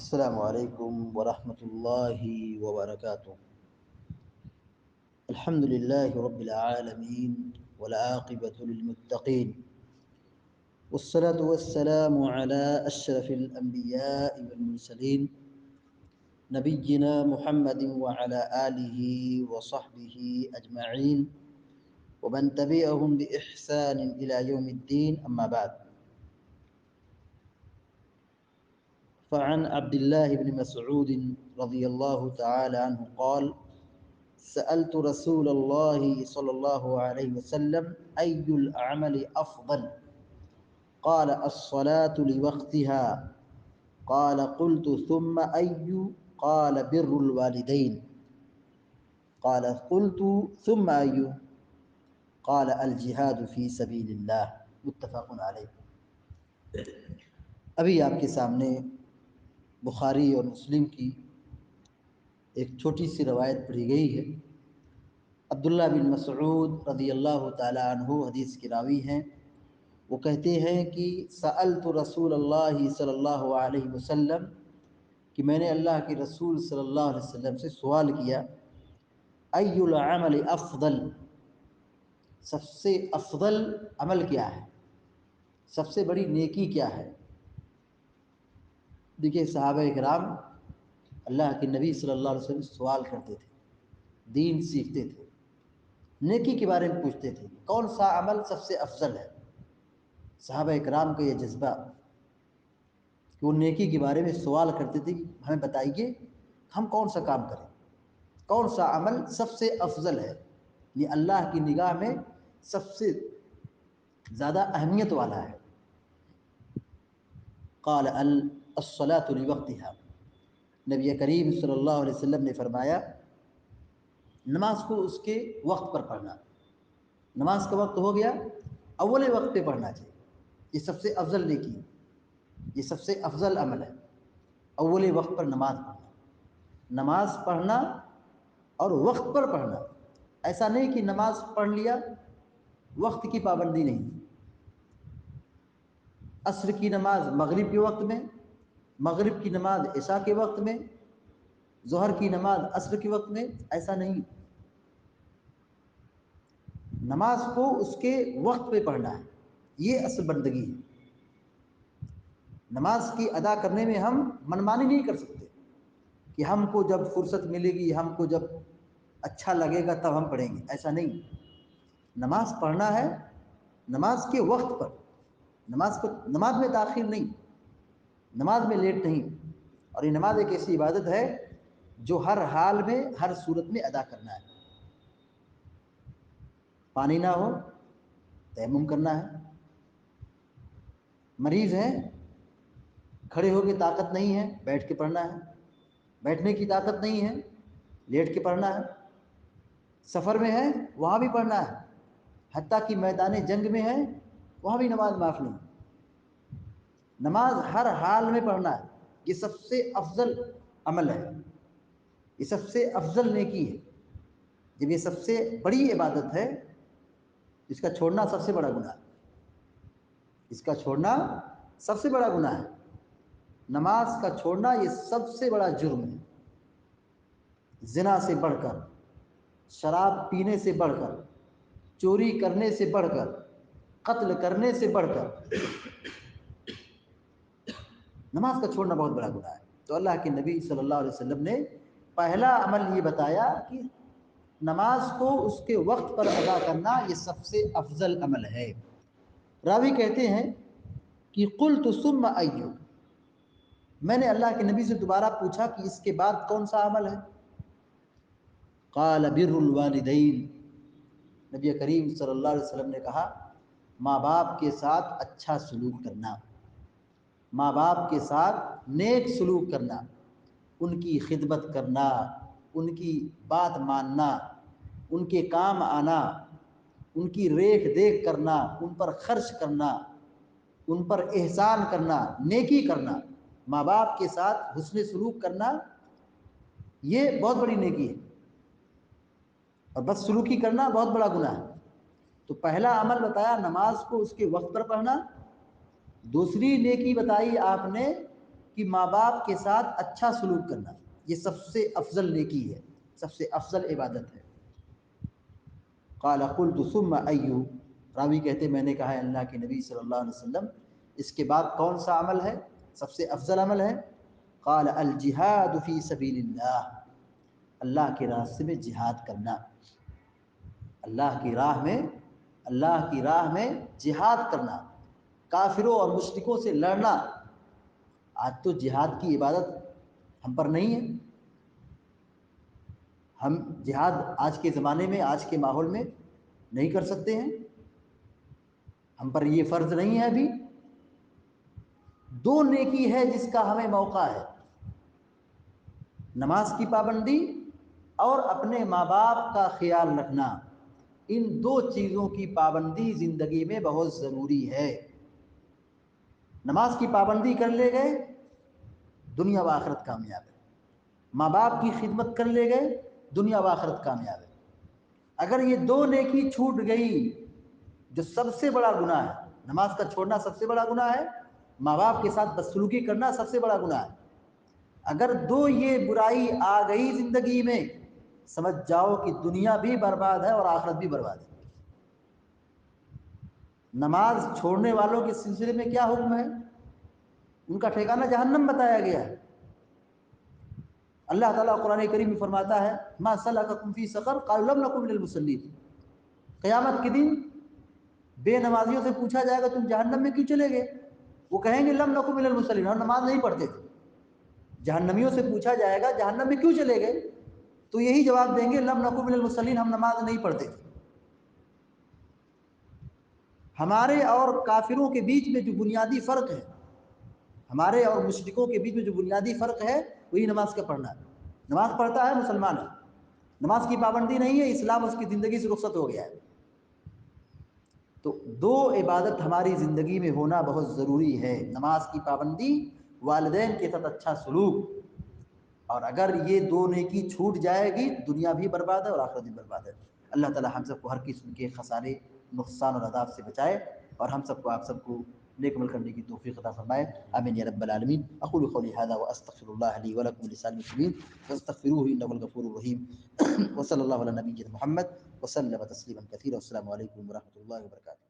السلام علیکم ورحمۃ اللہ وبرکاتہ۔ الحمد للہ رب العالمین والعاقبۃ للمتقین والصلاة والسلام علی اشرف الانبیاء والمرسلین نبینا محمد وعلی آلہ وصحبہ اجمعین ومن تبعهم بإحسان إلى يوم الدين أما بعد، فعن عبد الله بن مسعود رضي الله تعالى عنه قال: سألت رسول الله صلى الله عليه وسلم أي الأعمال أفضل؟ قال: الصلاة لوقتها. قال: قلت ثم أي؟ قال: بر الوالدين. قال: قلت ثم أي؟ قال: الجهاد في سبيل الله. متفق علیہ۔ ابھی آپ کے سامنے بخاری اور مسلم کی ایک چھوٹی سی روایت پڑھی گئی ہے۔ عبداللہ بن مسعود رضی اللہ تعالی عنہ حدیث کے راوی ہیں۔ وہ کہتے ہیں کہ سألت رسول اللہ صلی اللہ علیہ وسلم، کہ میں نے اللہ کے رسول صلی اللہ علیہ وسلم سے سوال کیا، ای العمل افضل، سب سے افضل عمل کیا ہے، سب سے بڑی نیکی کیا ہے؟ دیکھیے صحابہ کرام اللہ کے نبی صلی اللہ علیہ وسلم سوال کرتے تھے، دین سیکھتے تھے، نیکی کے بارے میں پوچھتے تھے کون سا عمل سب سے افضل ہے۔ صحابہ کرام کا یہ جذبہ کہ وہ نیکی کے بارے میں سوال کرتے تھے کہ ہمیں بتائیے ہم کون سا کام کریں، کون سا عمل سب سے افضل ہے، یہ اللہ کی نگاہ میں سب سے زیادہ اہمیت والا ہے۔ قال الصلاۃ لوقتها، نبی کریم صلی اللہ علیہ وسلم نے فرمایا نماز کو اس کے وقت پر پڑھنا۔ نماز کا وقت ہو گیا، اول وقت پہ پڑھنا چاہیے، یہ سب سے افضل نیکی ہے، یہ سب سے افضل عمل ہے، اول وقت پر نماز پڑھنا۔ نماز پڑھنا اور وقت پر پڑھنا، ایسا نہیں کہ نماز پڑھ لیا وقت کی پابندی نہیں۔ عصر کی نماز مغرب کے وقت میں، مغرب کی نماز عشاء کے وقت میں، ظہر کی نماز عصر کے وقت میں، ایسا نہیں۔ نماز کو اس کے وقت پہ پڑھنا ہے، یہ اصل بندگی ہے۔ نماز کی ادا کرنے میں ہم منمانی نہیں کر سکتے کہ ہم کو جب فرصت ملے گی، ہم کو جب اچھا لگے گا تب ہم پڑھیں گے، ایسا نہیں۔ نماز پڑھنا ہے نماز کے وقت پر، نماز میں تاخیر نہیں، نماز میں لیٹ نہیں۔ اور یہ نماز ایک ایسی عبادت ہے جو ہر حال میں ہر صورت میں ادا کرنا ہے۔ پانی نہ ہو تیمم کرنا ہے، مریض ہے کھڑے ہو کے طاقت نہیں ہے بیٹھ کے پڑھنا ہے، بیٹھنے کی طاقت نہیں ہے لیٹ کے پڑھنا ہے، سفر میں ہے وہاں بھی پڑھنا ہے، حتیٰ کہ میدان جنگ میں ہے وہاں بھی نماز معاف نہیں۔ نماز ہر حال میں پڑھنا ہے، یہ سب سے افضل عمل ہے، یہ سب سے افضل نیکی ہے۔ جب یہ سب سے بڑی عبادت ہے، اس کا چھوڑنا سب سے بڑا گناہ ہے، اس کا چھوڑنا سب سے بڑا گناہ ہے۔ نماز کا چھوڑنا یہ سب سے بڑا جرم ہے، زنا سے بڑھ کر، شراب پینے سے بڑھ کر، چوری کرنے سے بڑھ کر، قتل کرنے سے بڑھ کر نماز کا چھوڑنا بہت بڑا گناہ ہے۔ تو اللہ کے نبی صلی اللہ علیہ وسلم نے پہلا عمل یہ بتایا کہ نماز کو اس کے وقت پر ادا کرنا یہ سب سے افضل عمل ہے۔ راوی کہتے ہیں کہ قلت ثم ای، میں نے اللہ کے نبی سے دوبارہ پوچھا کہ اس کے بعد کون سا عمل ہے؟ قال بر الوالدین، نبی کریم صلی اللہ علیہ وسلم نے کہا ماں باپ کے ساتھ اچھا سلوک کرنا، ماں باپ کے ساتھ نیک سلوک کرنا، ان کی خدمت کرنا، ان کی بات ماننا، ان کے کام آنا، ان کی ریکھ دیکھ کرنا، ان پر خرچ کرنا، ان پر احسان کرنا، نیکی کرنا، ماں باپ کے ساتھ حسن سلوک کرنا، یہ بہت بڑی نیکی ہے، اور بد سلوکی کرنا بہت بڑا گناہ ہے۔ تو پہلا عمل بتایا نماز کو اس کے وقت پر پڑھنا، دوسری نیکی بتائی آپ نے کہ ماں باپ کے ساتھ اچھا سلوک کرنا یہ سب سے افضل نیکی ہے، سب سے افضل عبادت ہے۔ قال قلت ثم ایو، راوی کہتے میں نے کہا ہے اللہ کے نبی صلی اللہ علیہ وسلم اس کے بعد کون سا عمل ہے سب سے افضل عمل ہے؟ قال الجہاد فی سبیل اللہ، اللہ کے راستے میں جہاد کرنا، اللہ کی راہ میں جہاد کرنا، کافروں اور مشرکوں سے لڑنا۔ آج تو جہاد کی عبادت ہم پر نہیں ہے، ہم جہاد آج کے زمانے میں آج کے ماحول میں نہیں کر سکتے ہیں، ہم پر یہ فرض نہیں ہے ابھی۔ دو نیکی ہے جس کا ہمیں موقع ہے، نماز کی پابندی اور اپنے ماں باپ کا خیال رکھنا، ان دو چیزوں کی پابندی زندگی میں بہت ضروری ہے۔ نماز کی پابندی کر لے گئے دنیا و آخرت کامیاب ہے، ماں باپ کی خدمت کر لے گئے دنیا و آخرت کامیاب ہے۔ اگر یہ دو نیکی چھوٹ گئی جو سب سے بڑا گناہ ہے، نماز کا چھوڑنا سب سے بڑا گناہ ہے، ماں باپ کے ساتھ بدسلوکی کرنا سب سے بڑا گناہ ہے، اگر دو یہ برائی آ گئی زندگی میں سمجھ جاؤ کہ دنیا بھی برباد ہے اور آخرت بھی برباد ہے۔ نماز چھوڑنے والوں کے سلسلے میں کیا حکم ہے؟ ان کا ٹھکانہ جہنم بتایا گیا ہے۔ اللہ تعالیٰ قرآن کریم میں فرماتا ہے ما سلککم فی سقر قالوا لم نکن من المصلین، قیامت کے دن بے نمازیوں سے پوچھا جائے گا تم جہنم میں کیوں چلے گئے؟ وہ کہیں گے لم نکن من المصلین، ہم نماز نہیں پڑھتے تھے۔ جہنمیوں سے پوچھا جائے گا جہنم میں کیوں چلے گئے تو یہی جواب دیں گے لم نکن من المصلین، ہم نماز نہیں پڑھتے تھے۔ ہمارے اور کافروں کے بیچ میں جو بنیادی فرق ہے، ہمارے اور مشرکوں کے بیچ میں جو بنیادی فرق ہے وہی نماز کا پڑھنا ہے۔ نماز پڑھتا ہے مسلمان ہے، نماز کی پابندی نہیں ہے، اسلام اس کی زندگی سے رخصت ہو گیا ہے۔ تو دو عبادت ہماری زندگی میں ہونا بہت ضروری ہے، نماز کی پابندی، والدین کے ساتھ اچھا سلوک، اور اگر یہ دو نیکی چھوٹ جائے گی دنیا بھی برباد ہے اور آخرت بھی برباد ہے۔ اللہ تعالی ہم سب کو ہر قسم کے خسارے، نقصان اور عذاب سے بچائے، اور ہم سب کو آپ سب کو نیک عمل کرنے کی توفیق عطا فرمائے، آمین یا رب العالمین۔ اقول قولی هذا واستغفر الله لي ولكم ولسائر المسلمين فاستغفروه انه الغفور الرحيم، وصلى الله على نبينا محمد وسلم تسليما كثيرا، والسلام عليكم ورحمة الله وبركاته۔